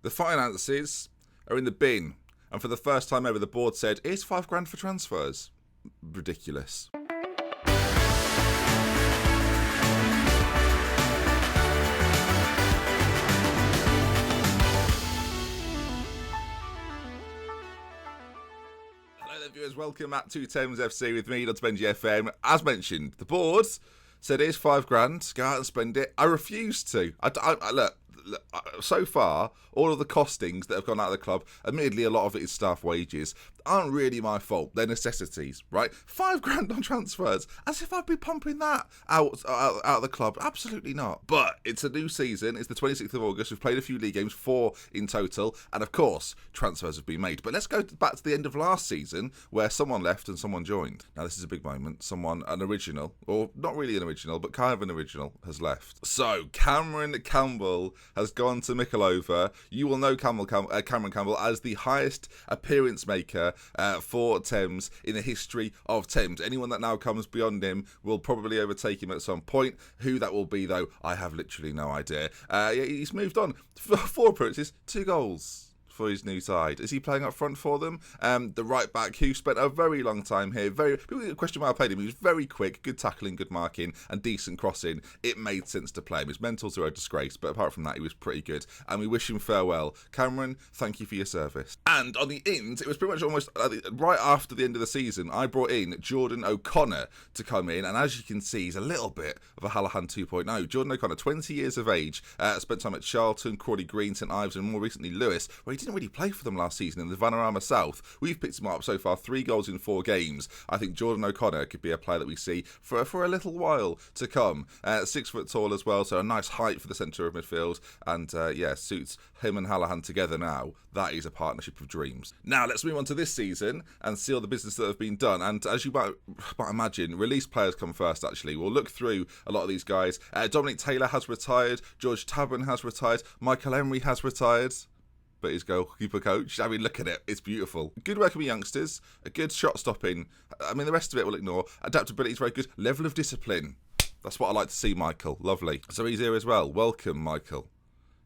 The finances are in the bin, and for the first time ever, the board said, "Here's £5 for transfers." Ridiculous. Hello there, viewers. Welcome back to Thames FC with me, Benji FM. As mentioned, the board said, "Here's £5. Go out and spend it." I refused to. Look, so far, all of the costings that have gone out of the club, admittedly, a lot of it is staff wages, aren't really my fault. They're necessities, right? £5 on transfers, as if I'd be pumping that out of the club. Absolutely not. But it's a new season. It's the 26th of August. We've played a few league games, 4 in total, and of course, transfers have been made. But let's go back to the end of last season, where someone left and someone joined. Now, this is a big moment. An original, or not really an original, but kind of an original, has left. So, Cameron Campbell has gone to Mickleover. You will know Cameron Campbell as the highest appearance maker for Thames in the history of Thames. Anyone that now comes beyond him will probably overtake him at some point. Who that will be, though, I have literally no idea. He's moved on. 4 appearances, 2 goals for his new side. Is he playing up front for them? The right back, who spent a very long time here. People question why I played him. He was very quick, good tackling, good marking, and decent crossing. It made sense to play him. His mentals are a disgrace, but apart from that, he was pretty good. And we wish him farewell. Cameron, thank you for your service. And on the end, it was pretty much almost right after the end of the season, I brought in Jordan O'Connor to come in. And as you can see, he's a little bit of a Hallahan 2.0. Jordan O'Connor, 20 years of age, spent time at Charlton, Crawley Green, St Ives, and more recently Lewis, where he didn't really play for them last season in the Vanarama South. We've picked him up so far, 3 goals in 4 games. I think Jordan O'Connor could be a player that we see for a little while to come. 6 foot tall as well, so a nice height for the centre of midfield, and suits him and Hallahan together now. That is a partnership of dreams. Now let's move on to this season and see all the business that have been done. And as you might imagine, released players come first. Actually, we'll look through a lot of these guys. Dominic Taylor has retired. George Tabban has retired. Michael Emery has retired. But his goalkeeper coach, I mean, look at it. It's beautiful. Good working with youngsters. A good shot stopping. I mean, the rest of it we'll ignore. Adaptability is very good. Level of discipline. That's what I like to see, Michael. Lovely. So he's here as well. Welcome, Michael.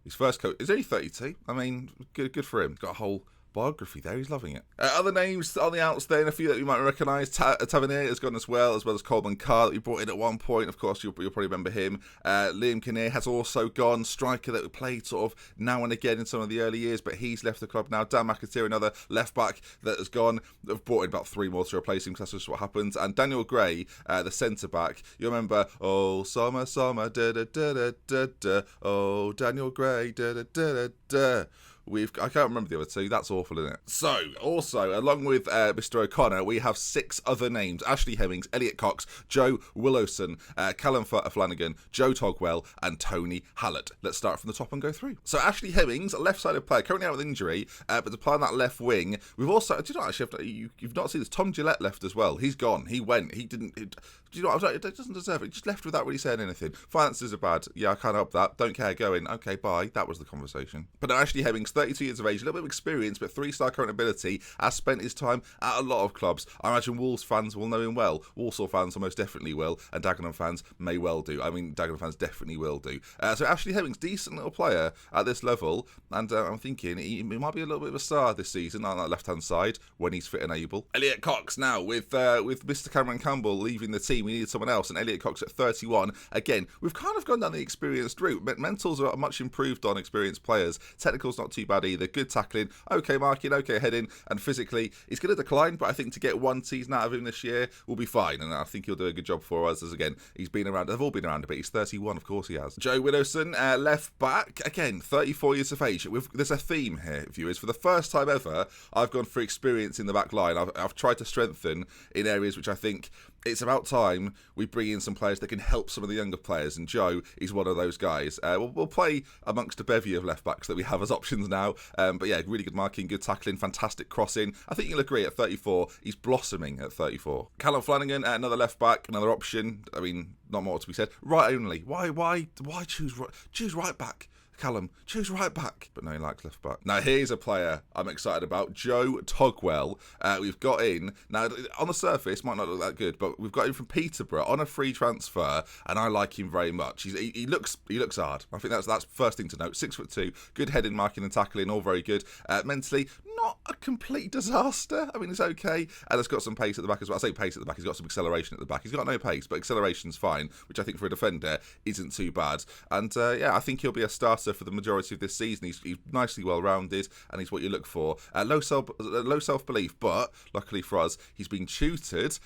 His first coach is only 32. I mean, good for him. Got a whole biography there. He's loving it. Other names on the outs then, a few that you might recognise. Tavernier has gone as well as Coleman Carr that we brought in at one point. Of course, you'll probably remember him. Liam Kinnear has also gone. Striker that we played sort of now and again in some of the early years, but he's left the club now. Dan McAteer, another left back that has gone. They've brought in about 3 more to replace him because that's just what happens. And Daniel Gray, the centre back. You remember, oh, summer, da da da da da da. Oh, Daniel Gray, da da da da da. I can't remember the other 2. That's awful, isn't it? So, also, along with Mr. O'Connor, we have 6 other names. Ashley Hemmings, Elliot Cox, Joe Willowson, Callum Flanagan, Joe Togwell, and Tony Hallett. Let's start from the top and go through. So, Ashley Hemmings, a left-sided player, currently out with injury, but to play on that left wing. We've also, do you know, actually, you've not seen this, Tom Gillette left as well. He's gone. He went. He didn't, do you know what I was like? It doesn't deserve it. He just left without really saying anything. Finances are bad. Yeah, I can't help that. Don't care. Go in. Okay, bye. That was the conversation. But Ashley Hemmings, 32 years of age, a little bit of experience, but 3-star current ability, has spent his time at a lot of clubs. I imagine Wolves fans will know him well. Walsall fans almost definitely will, and Dagenham fans may well do. I mean, Dagenham fans definitely will do. So Ashley Hemmings, decent little player at this level, and I'm thinking he might be a little bit of a star this season on that left-hand side when he's fit and able. Elliot Cox now, with Mr. Cameron Campbell leaving the team, we needed someone else, and Elliot Cox at 31. Again, we've kind of gone down the experienced route. Mentals are much improved on experienced players. Technical's not too bad either. Good tackling, okay marking, okay heading, and physically he's going to decline, but I think to get 1 season out of him this year will be fine, and I think he'll do a good job for us, as again, he's been around, they've all been around a bit. He's 31, of course he has. Joe Willowson, left back, again, 34 years of age. There's a theme here, viewers. For the first time ever, I've gone for experience in the back line. I've tried to strengthen in areas which I think it's about time we bring in some players that can help some of the younger players, and Joe is one of those guys. We'll play amongst a bevy of left-backs that we have as options now, but yeah, really good marking, good tackling, fantastic crossing. I think you'll agree at 34, he's blossoming at 34. Callum Flanagan, another left-back, another option. I mean, not more to be said. Right only. Why choose right back? Callum, choose right back. But no, he likes left back. Now, here's a player I'm excited about. Joe Togwell. We've got in. Now, on the surface, might not look that good, but we've got him from Peterborough on a free transfer, and I like him very much. He looks hard. I think that's first thing to note. 6'2", good heading, marking and tackling, all very good. Mentally, not a complete disaster. I mean, it's okay. And it's got some pace at the back as well. I say pace at the back. He's got some acceleration at the back. He's got no pace, but acceleration's fine, which I think for a defender isn't too bad. And I think he'll be a starter for the majority of this season. He's nicely well-rounded, and he's what you look for. Low self-belief, but luckily for us, he's been tutored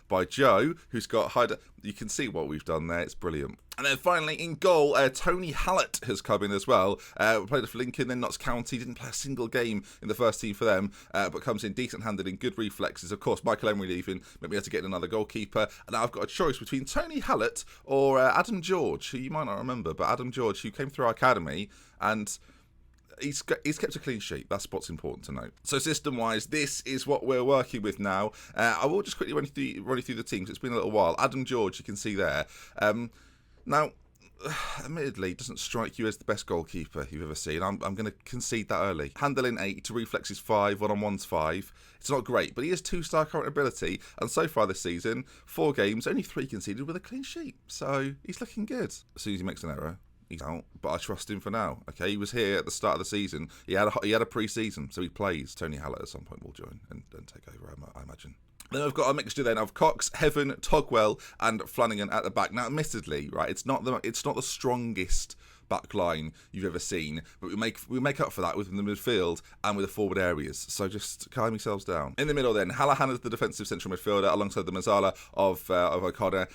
by Joe, who's got high... You can see what we've done there. It's brilliant. And then finally, in goal, Tony Hallett has come in as well. Played for Lincoln, then Notts County. Didn't play a single game in the first team for them, but comes in decent-handed in good reflexes. Of course, Michael Emery leaving, maybe had to get another goalkeeper. And now I've got a choice between Tony Hallett or Adam George, who you might not remember, but Adam George, who came through our academy, and he's kept a clean sheet. That's what's important to note. So system-wise, this is what we're working with now. I will just quickly run you through the teams. It's been a little while. Adam George, you can see there. Now, admittedly, doesn't strike you as the best goalkeeper you've ever seen. I'm going to concede that early. Handling 8, to reflexes 5, one-on-ones 5. It's not great, but he has 2-star current ability, and so far this season, 4 games, only 3 conceded with a clean sheet. So he's looking good. As soon as he makes an error, he's out, but I trust him for now. Okay, he was here at the start of the season. He had a pre-season, so he plays. Tony Hallett at some point will join and take over, I imagine. Then we've got a mixture then of Cox, Heaven, Togwell, and Flanagan at the back. Now, admittedly, right, it's not the strongest back line you've ever seen, but we make up for that within the midfield and with the forward areas. So just calm yourselves down. In the middle then, Hallahan is the defensive central midfielder alongside the Mazzala of O'Connor.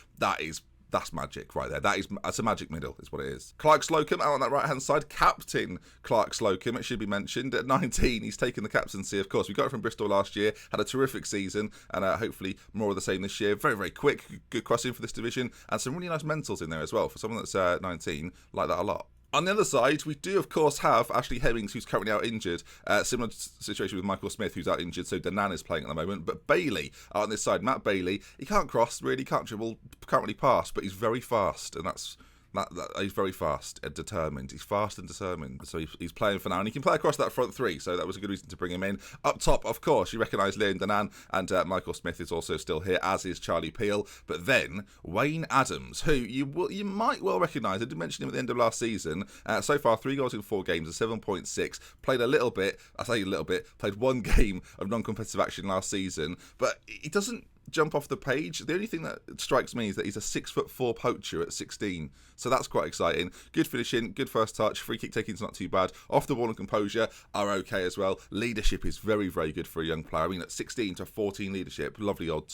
That's magic right there. That's a magic middle, is what it is. Clark Slocum out on that right-hand side. Captain Clark Slocum, it should be mentioned. At 19, he's taken the captaincy, of course. We got it from Bristol last year. Had a terrific season, and hopefully more of the same this year. Very, very quick. Good crossing for this division. And some really nice mentals in there as well. For someone that's 19, like that a lot. On the other side, we do, of course, have Ashley Hemmings, who's currently out injured. Similar situation with Michael Smith, who's out injured, so Danan is playing at the moment. But Bailey, out on this side, Matt Bailey, he can't cross, really, can't dribble, can't really pass, but he's very fast, and he's very fast and determined. He's fast and determined. So he's playing for now. And he can play across that front 3. So that was a good reason to bring him in. Up top, of course, you recognise Liam Danan. And Michael Smith is also still here, as is Charlie Peel. But then Wayne Adams, who you might well recognise. I did mention him at the end of last season. So far, 3 goals in 4 games, a 7.6. Played a little bit. I say a little bit. Played 1 game of non-competitive action last season. But he doesn't jump off the page. The only thing that strikes me is that he's a 6'4" poacher at 16, so that's quite exciting. Good finishing, good first touch, free kick taking's not too bad. Off the ball and composure are okay as well. Leadership is very, very good for a young player. I mean, at 16 to 14 leadership, lovely old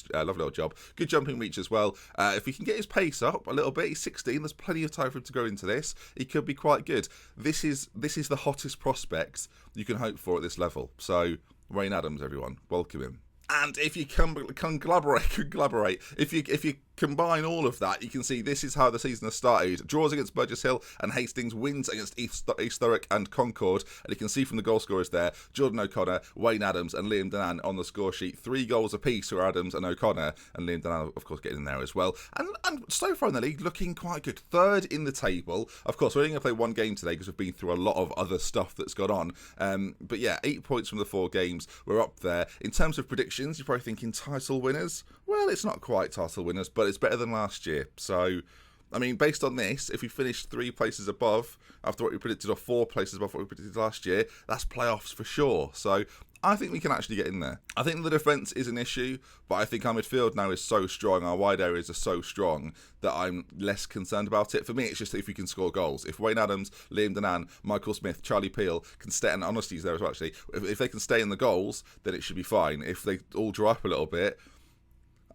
job. Good jumping reach as well. If he can get his pace up a little bit, he's 16. There's plenty of time for him to grow into this. He could be quite good. This is the hottest prospect you can hope for at this level. So Wayne Adams, everyone, welcome him. And if you collaborate, if you combine all of that, you can see this is how the season has started. Draws against Burgess Hill and Hastings, wins against East Thurrock and Concord. And you can see from the goal scorers there, Jordan O'Connor, Wayne Adams and Liam Danan on the score sheet. 3 goals apiece for Adams and O'Connor, and Liam Danan, of course, getting in there as well. And so far in the league, looking quite good. 3rd in the table. Of course, we're only going to play 1 game today because we've been through a lot of other stuff that's gone on. But yeah, 8 points from the 4 games. We're up there. In terms of predictions, you're probably thinking title winners. Well, it's not quite title winners, but it's better than last year. So, I mean, based on this, if we finish 3 places above after what we predicted, or 4 places above what we predicted last year, that's playoffs for sure. So, I think we can actually get in there. I think the defence is an issue, but I think our midfield now is so strong, our wide areas are so strong that I'm less concerned about it. For me, it's just if we can score goals. If Wayne Adams, Liam Danan, Michael Smith, Charlie Peel can stay, and Honesty's there as well actually, if they can stay in the goals, then it should be fine. If they all draw up a little bit,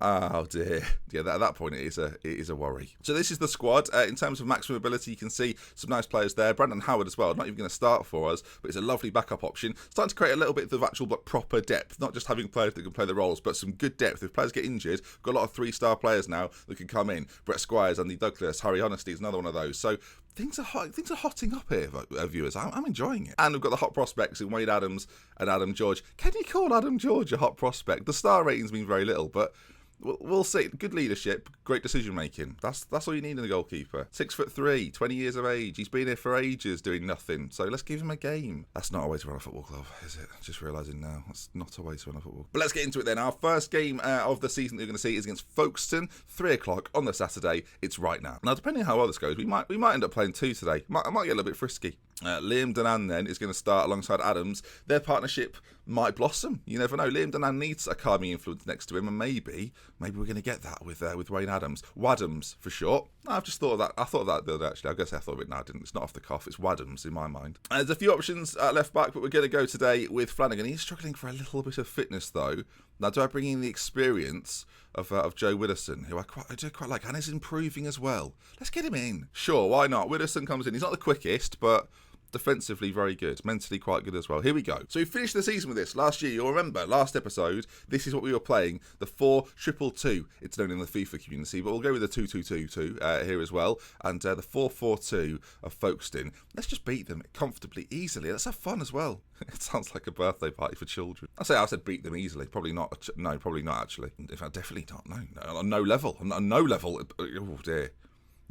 oh dear. Yeah, at that point it is a worry. So this is the squad. In terms of maximum ability, you can see some nice players there. Brandon Howard as well, not even going to start for us, but it's a lovely backup option. Starting to create a little bit of actual but proper depth, not just having players that can play the roles, but some good depth. If players get injured, we've got a lot of 3-star players now that can come in. Brett Squires, Andy Douglas, Harry Honesty is another one of those. So things are hotting up here, viewers. I'm enjoying it. And we've got the hot prospects in Wayne Adams and Adam George. Can you call Adam George a hot prospect? The star rating's been very little, but We'll see. Good leadership, great decision making. That's all you need in a goalkeeper. 6'3", 20 years of age. He's been here for ages doing nothing. So let's give him a game. That's not a way to run a football club, is it? Just realising now, that's not a way to run a football. But let's get into it then. Our first game of the season that you're going to see is against Folkestone, 3 o'clock on the Saturday. It's right now. Now, depending on how well this goes, we might end up playing 2 today. I might get a little bit frisky. Liam Danan then is going to start alongside Adams. Their partnership might blossom. You never know. Liam Danan needs a calming influence next to him, and maybe we're going to get that with Wayne Adams. Wadams for short. I've just thought of that. I thought of that the other day, actually. I guess I thought of it now. I didn't. It's not off the cuff. It's Wadams in my mind. There's a few options at left back, but we're going to go today with Flanagan. He's struggling for a little bit of fitness though. Now, do I bring in the experience of Joe Widdowson, who I do quite like, and is improving as well? Let's get him in. Sure, why not? Widdowson comes in. He's not the quickest, but defensively very good, mentally quite good as well. Here we go. So we finished the season with this last year. You'll remember last episode, this is what we were playing, the 4-2-2-2. It's known in the FIFA community, but we'll go with the 2-2-2-2 here as well, and the 4-4-2 of Folkestone. Let's just beat them comfortably, easily. Let's have fun as well. It sounds like a birthday party for children. I said beat them easily. Probably not. No, probably not actually. In fact, definitely not. No, on no level. On no level. Oh dear.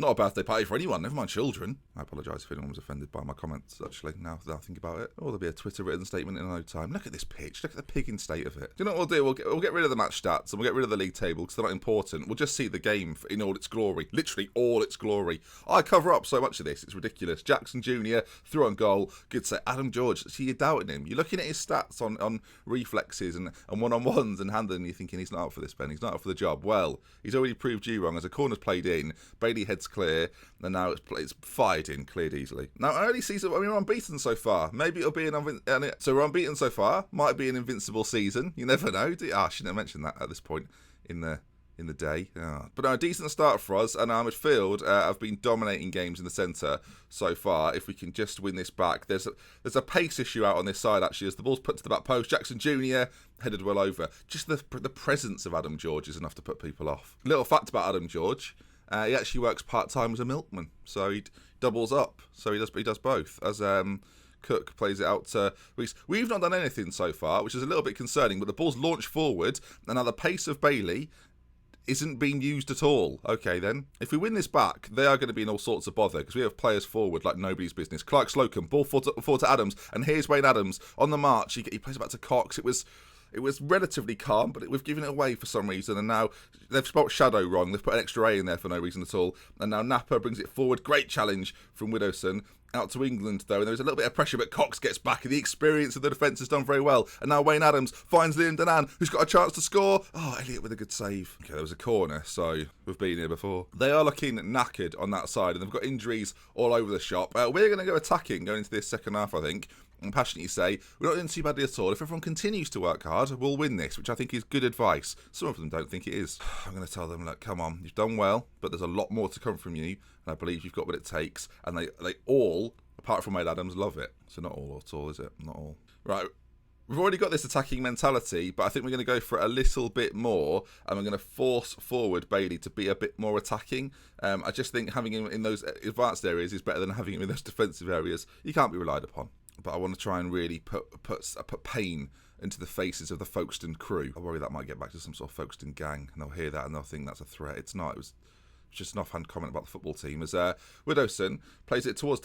Not a birthday party for anyone, never mind children. I apologise if anyone was offended by my comments, actually, now that I think about it. Oh, there'll be a Twitter written statement in no time. Look at this pitch. Look at the pigging state of it. Do you know what we'll do? We'll get rid of the match stats and we'll get rid of the league table because they're not important. We'll just see the game in all its glory. Literally all its glory. I cover up so much of this. It's ridiculous. Jackson Jr. threw on goal. Good set. Adam George. See, you're doubting him. You're looking at his stats on reflexes and one-on-ones and handling and you're thinking he's not up for this, Ben. He's not up for the job. Well, he's already proved you wrong as a corner's played in. Bailey heads clear. And now it's fired in, cleared easily. Now, early season, we're unbeaten so far. Maybe it'll be so we're unbeaten so far. Might be an invincible season. You never know. I shouldn't have mentioned that at this point in the day. But no, a decent start for us. And our midfield have been dominating games in the centre so far. If we can just win this back, there's a pace issue out on this side actually. As the ball's put to the back post, Jackson Jr. headed well over. Just the presence of Adam George is enough to put people off. Little fact about Adam George. He actually works part-time as a milkman, so he doubles up. So he does both. As Cook plays it out to Reece. We've not done anything so far, which is a little bit concerning, but the ball's launched forward, and now the pace of Bailey isn't being used at all. Okay, then. If we win this back, they are going to be in all sorts of bother, because we have players forward like nobody's business. Clark Slocum, ball forward to Adams, and here's Wayne Adams on the march. He plays it back to Cox. It was relatively calm, but we've given it away for some reason, and now they've spelt shadow wrong. They've put an extra A in there for no reason at all, and now Napa brings it forward. Great challenge from Widdowson. Out to England, though, and there was a little bit of pressure, but Cox gets back, and the experience of the defence has done very well. And now Wayne Adams finds Liam Danan, who's got a chance to score. Oh, Elliott with a good save. Okay, there was a corner, so we've been here before. They are looking knackered on that side, and they've got injuries all over the shop. We're going to go attacking going into this second half, I think. And passionately say, we're not doing too badly at all. If everyone continues to work hard, we'll win this, which I think is good advice. Some of them don't think it is. I'm going to tell them, look, come on, you've done well, but there's a lot more to come from you, and I believe you've got what it takes. And they all, apart from Wade Adams, love it. So not all at all, is it? Not all. Right. We've already got this attacking mentality, but I think we're going to go for it a little bit more, and we're going to force forward Bailey to be a bit more attacking. I just think having him in those advanced areas is better than having him in those defensive areas. He can't be relied upon. But I want to try and really put pain into the faces of the Folkestone crew. I worry that might get back to some sort of Folkestone gang, and they'll hear that and they'll think that's a threat. It's not. It was just an offhand comment about the football team. As Widdowson plays it towards...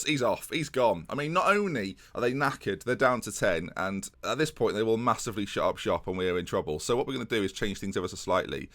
he's off. He's gone. I mean, not only are they knackered, they're down to 10, and at this point they will massively shut up shop and we're in trouble. So what we're going to do is change things ever so slightly.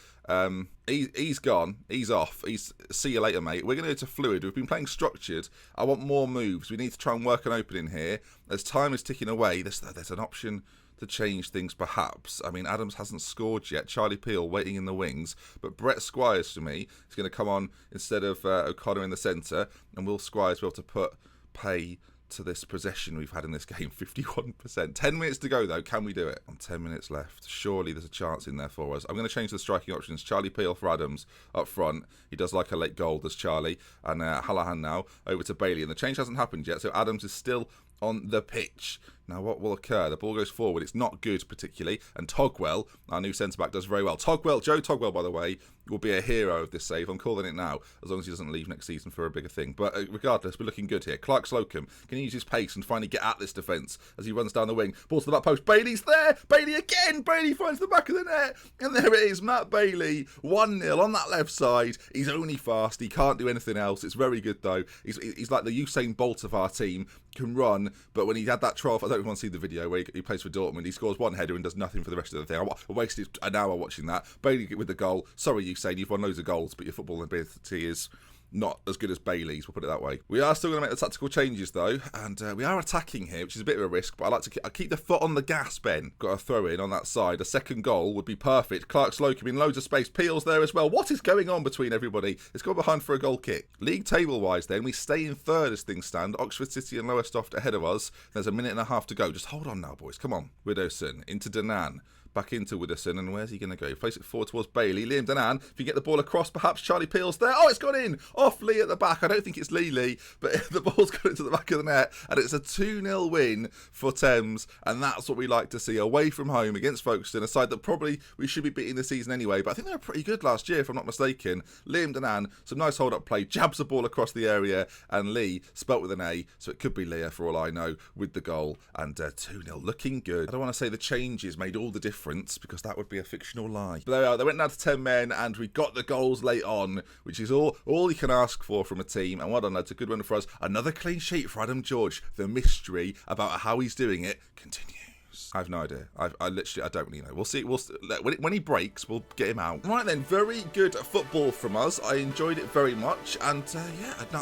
He's gone. He's off. See you later, mate. We're going to go to fluid. We've been playing structured. I want more moves. We need to try and work an opening here. As time is ticking away, there's an option to change things, perhaps. I mean, Adams hasn't scored yet. Charlie Peel waiting in the wings. But Brett Squires, for me, is going to come on instead of O'Connor in the centre. And Will Squires be able to put pay to this possession we've had in this game, 51%. 10 minutes to go, though. Can we do it? 10 minutes left. Surely there's a chance in there for us. I'm going to change the striking options. Charlie Peel for Adams up front. He does like a late goal, does Charlie. And Hallahan now over to Bailey. And the change hasn't happened yet, so Adams is still on the pitch. Now, what will occur? The ball goes forward. It's not good, particularly. And Togwell, our new centre-back, does very well. Joe Togwell, by the way, will be a hero of this save. I'm calling it now, as long as he doesn't leave next season for a bigger thing. But regardless, we're looking good here. Clark Slocum can use his pace and finally get at this defence as he runs down the wing. Ball to the back post. Bailey's there. Bailey again. Bailey finds the back of the net. And there it is. Matt Bailey, 1-0 on that left side. He's only fast. He can't do anything else. It's very good, though. He's like the Usain Bolt of our team. Can run, but when he had that trial, I don't want to see the video where he plays for Dortmund, he scores one header and does nothing for the rest of the thing. I wasted an hour watching that. Bailey with the goal. Sorry, Usain, you've won loads of goals, but your football ability is not as good as Bailey's, we'll put it that way. We are still going to make the tactical changes, though, and we are attacking here, which is a bit of a risk, but I like to keep the foot on the gas, Ben. Got a throw in on that side. A second goal would be perfect. Clark Slocum in loads of space. Peel's there as well. What is going on between everybody? It's gone behind for a goal kick. League table-wise, then, we stay in third as things stand. Oxford City and Lowestoft ahead of us. There's a minute and a half to go. Just hold on now, boys. Come on. Widowson into Danan. Back into Widowson, and where's he going to go? Place it forward towards Bailey. Liam Danan, if you get the ball across, perhaps Charlie Peel's there. Oh, it's gone in! Off Lee at the back. I don't think it's Lee, but the ball's gone into the back of the net, and it's a 2-0 win for Thames, and that's what we like to see. Away from home against Folkestone, a side that probably we should be beating this season anyway, but I think they were pretty good last year, if I'm not mistaken. Liam Danan, some nice hold-up play, jabs the ball across the area, and Lee, spelt with an A, so it could be Leah for all I know, with the goal, and 2-0, looking good. I don't want to say the changes made all the difference, because that would be a fictional lie. But there we are. They went down to 10 men, and we got the goals late on, which is all you can ask for from a team. And well done, lads. A good one for us. Another clean sheet for Adam George. The mystery about how he's doing it continues. I have no idea. I don't really know. We'll see. When he breaks, we'll get him out. Right then, very good football from us. I enjoyed it very much, and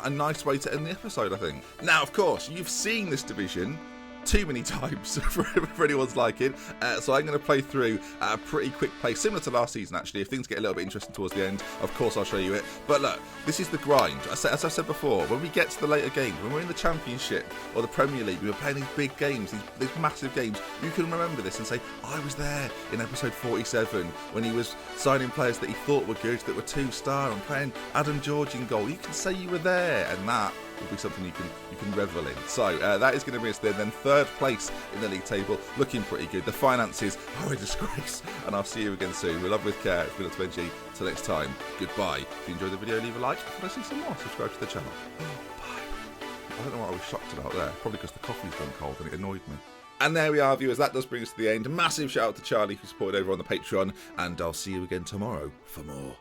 a nice way to end the episode, I think. Now, of course, you've seen this division too many times for anyone's liking, so I'm going to play through a pretty quick play, similar to last season actually. If things get a little bit interesting towards the end, of course I'll show you it, but look, this is the grind. As I said before, when we get to the later games, when we're in the Championship or the Premier League, we were playing these big games, these massive games, you can remember this and say, I was there in episode 47 when he was signing players that he thought were good, that were 2-star, and playing Adam George in goal. You can say you were there, and that will be something you can revel in. So that is going to be us then third place in the league table, looking pretty good. The finances are a disgrace, and I'll see you again soon. We love with care. It's been Benji. Till next time, goodbye. If you enjoyed the video, leave a like. If you want to see some more, subscribe to the channel. Bye. I don't know what I was shocked about there. Probably because the coffee's gone cold and it annoyed me. And there we are, viewers. That does bring us to the end. Massive shout out to Charlie who supported over on the Patreon, and I'll see you again tomorrow for more.